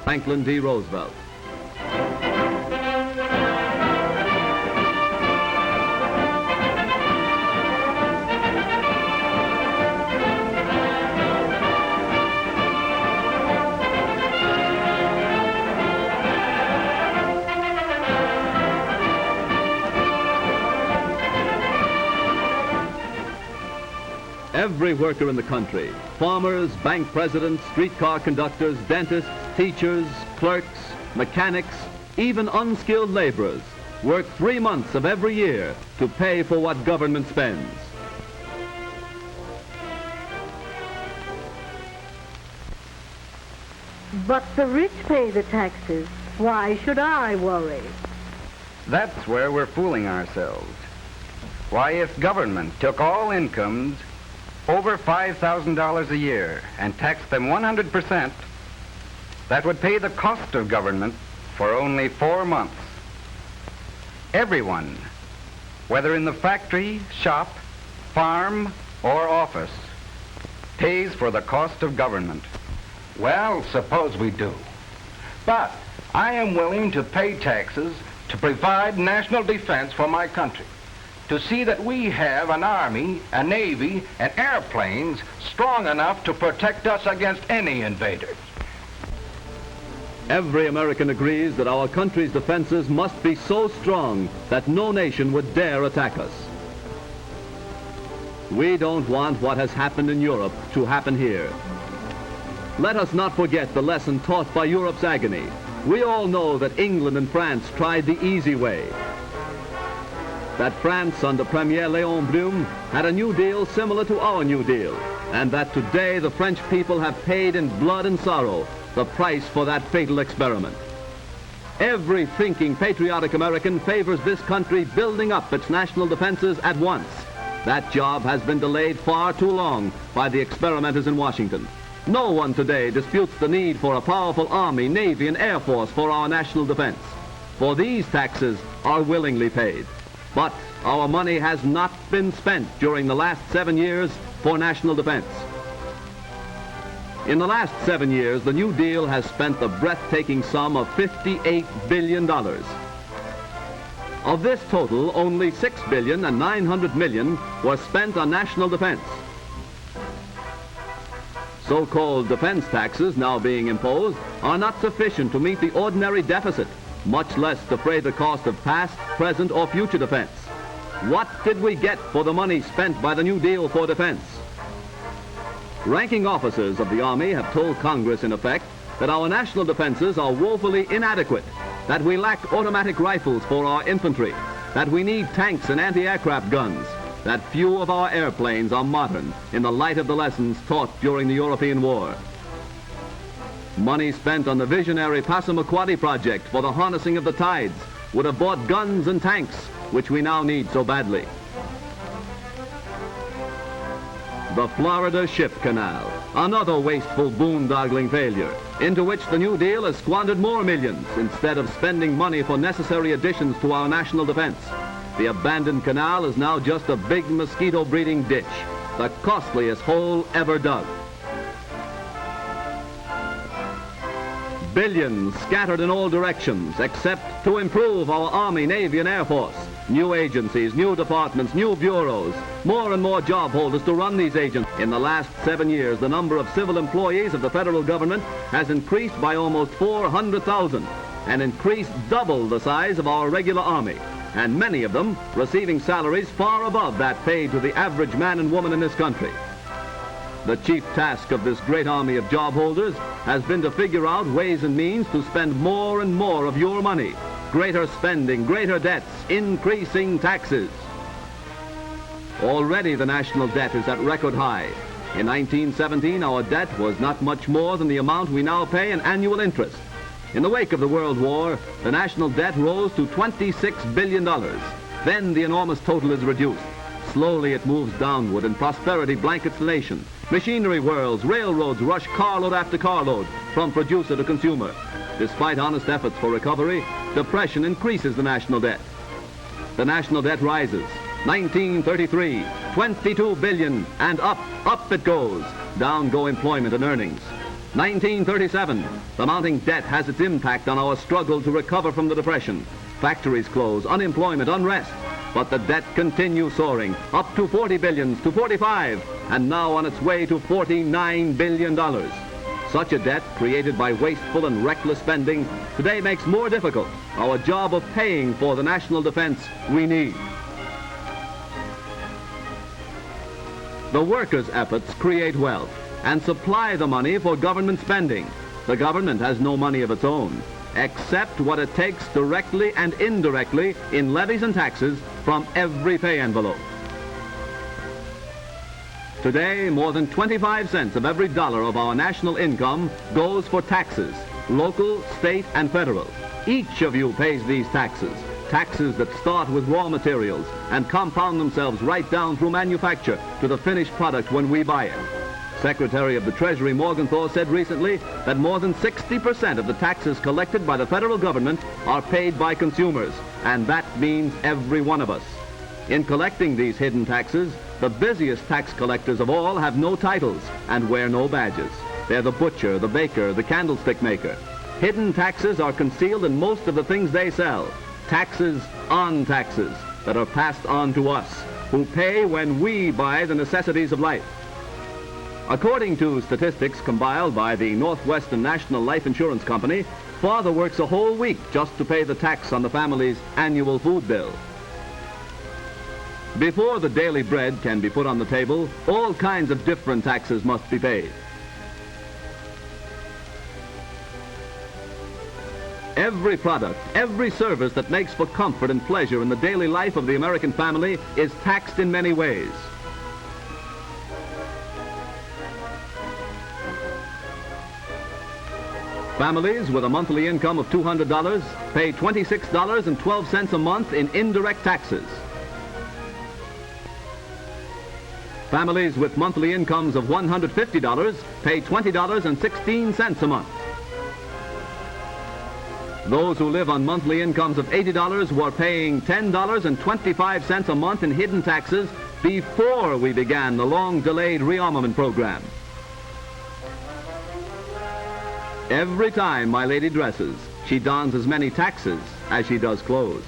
Franklin D. Roosevelt. Every worker in the country, farmers, bank presidents, streetcar conductors, dentists, teachers, clerks, mechanics, even unskilled laborers, work 3 months of every year to pay for what government spends. But the rich pay the taxes. Why should I worry? That's where we're fooling ourselves. Why, if government took all incomes over $5,000 a year and taxed them 100%, that would pay the cost of government for only 4 months. Everyone, whether in the factory, shop, farm, or office, pays for the cost of government. Well, suppose we do. But I am willing to pay taxes to provide national defense for my country, to see that we have an army, a navy, and airplanes strong enough to protect us against any invaders. Every American agrees that our country's defenses must be so strong that no nation would dare attack us. We don't want what has happened in Europe to happen here. Let us not forget the lesson taught by Europe's agony. We all know that England and France tried the easy way. That France under Premier Léon Blum had a New Deal similar to our New Deal, and that today the French people have paid in blood and sorrow the price for that fatal experiment. Every thinking, patriotic American favors this country building up its national defenses at once. That job has been delayed far too long by the experimenters in Washington. No one today disputes the need for a powerful Army, Navy, and Air Force for our national defense. For these taxes are willingly paid. But our money has not been spent during the last 7 years for national defense. In the last 7 years, the New Deal has spent the breathtaking sum of $58 billion. Of this total, only $6 billion and $900 million were spent on national defense. So-called defense taxes now being imposed are not sufficient to meet the ordinary deficit, much less defray the cost of past, present, or future defense. What did we get for the money spent by the New Deal for defense? Ranking officers of the Army have told Congress, in effect, that our national defenses are woefully inadequate, that we lack automatic rifles for our infantry, that we need tanks and anti-aircraft guns, that few of our airplanes are modern in the light of the lessons taught during the European War. Money spent on the visionary Passamaquoddy project for the harnessing of the tides would have bought guns and tanks, which we now need so badly. The Florida Ship Canal, another wasteful boondoggling failure, into which the New Deal has squandered more millions instead of spending money for necessary additions to our national defense. The abandoned canal is now just a big mosquito breeding ditch, the costliest hole ever dug. Billions scattered in all directions except to improve our Army, Navy, and Air Force. New agencies, new departments, new bureaus, more and more job holders to run these agents. In the last 7 years, the number of civil employees of the federal government has increased by almost 400,000, and increased double the size of our regular Army, and many of them receiving salaries far above that paid to the average man and woman in this country. The chief task of this great army of job holders has been to figure out ways and means to spend more and more of your money. Greater spending, greater debts, increasing taxes. Already the national debt is at record high. In 1917, our debt was not much more than the amount we now pay in annual interest. In the wake of the World War, the national debt rose to $26 billion. Then the enormous total is reduced. Slowly it moves downward and prosperity blankets the nation. Machinery whirls, railroads rush carload after carload from producer to consumer. Despite honest efforts for recovery, depression increases the national debt. The national debt rises. 1933, $22 billion, and up it goes. Down go employment and earnings. 1937, the mounting debt has its impact on our struggle to recover from the Depression. Factories close, unemployment, unrest. But the debt continues soaring, up to $40 billion, to $45, and now on its way to $49 billion. Such a debt, created by wasteful and reckless spending, today makes more difficult our job of paying for the national defense we need. The workers' efforts create wealth and supply the money for government spending. The government has no money of its own, except what it takes directly and indirectly in levies and taxes from every pay envelope. Today, more than 25 cents of every dollar of our national income goes for taxes, local, state, and federal. Each of you pays these taxes, taxes that start with raw materials and compound themselves right down through manufacture to the finished product when we buy it. Secretary of the Treasury Morgenthau said recently that more than 60% of the taxes collected by the federal government are paid by consumers, and that means every one of us. In collecting these hidden taxes, the busiest tax collectors of all have no titles and wear no badges. They're the butcher, the baker, the candlestick maker. Hidden taxes are concealed in most of the things they sell. Taxes on taxes that are passed on to us, who pay when we buy the necessities of life. According to statistics compiled by the Northwestern National Life Insurance Company, father works a whole week just to pay the tax on the family's annual food bill. Before the daily bread can be put on the table, all kinds of different taxes must be paid. Every product, every service that makes for comfort and pleasure in the daily life of the American family is taxed in many ways. Families with a monthly income of $200 pay $26.12 a month in indirect taxes. Families with monthly incomes of $150 pay $20.16 a month. Those who live on monthly incomes of $80 were paying $10.25 a month in hidden taxes before we began the long-delayed rearmament program. Every time my lady dresses, she dons as many taxes as she does clothes.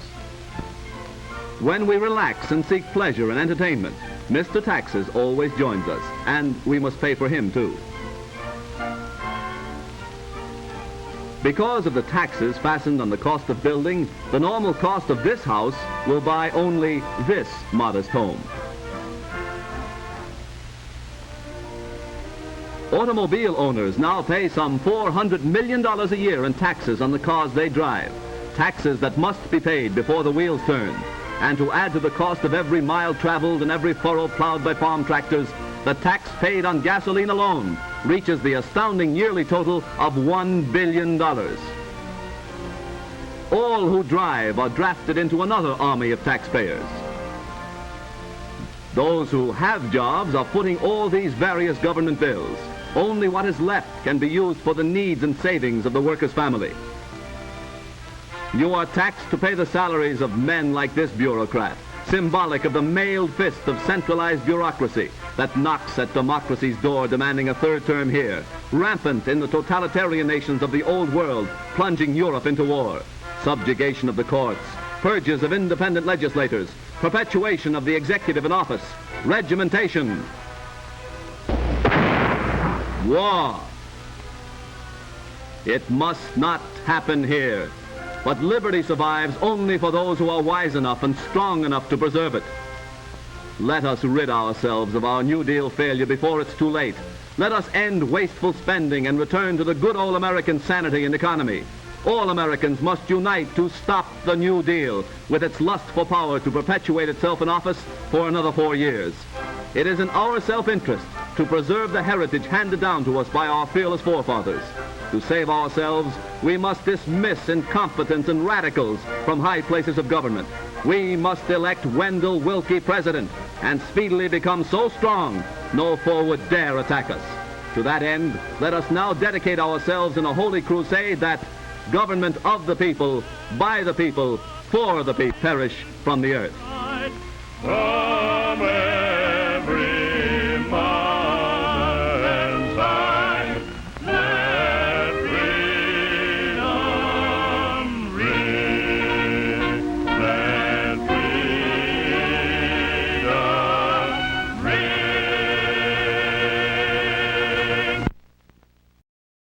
When we relax and seek pleasure and entertainment, Mr. Taxes always joins us, and we must pay for him too. Because of the taxes fastened on the cost of building, the normal cost of this house will buy only this modest home. Automobile owners now pay some $400 million a year in taxes on the cars they drive, taxes that must be paid before the wheels turn. And to add to the cost of every mile traveled and every furrow plowed by farm tractors, the tax paid on gasoline alone reaches the astounding yearly total of $1 billion. All who drive are drafted into another army of taxpayers. Those who have jobs are footing all these various government bills. Only what is left can be used for the needs and savings of the worker's family. You are taxed to pay the salaries of men like this bureaucrat, symbolic of the mailed fist of centralized bureaucracy that knocks at democracy's door demanding a third term here, rampant in the totalitarian nations of the old world, plunging Europe into war, subjugation of the courts, purges of independent legislators, perpetuation of the executive in office, regimentation, war. It must not happen here. But liberty survives only for those who are wise enough and strong enough to preserve it. Let us rid ourselves of our New Deal failure before it's too late. Let us end wasteful spending and return to the good old American sanity and economy. All Americans must unite to stop the New Deal with its lust for power to perpetuate itself in office for another 4 years. It is in our self-interest to preserve the heritage handed down to us by our fearless forefathers. To save ourselves, we must dismiss incompetents and radicals from high places of government. We must elect Wendell Wilkie president and speedily become so strong no foe would dare attack us. To that end, let us now dedicate ourselves in a holy crusade that government of the people, by the people, for the people, perish from the earth.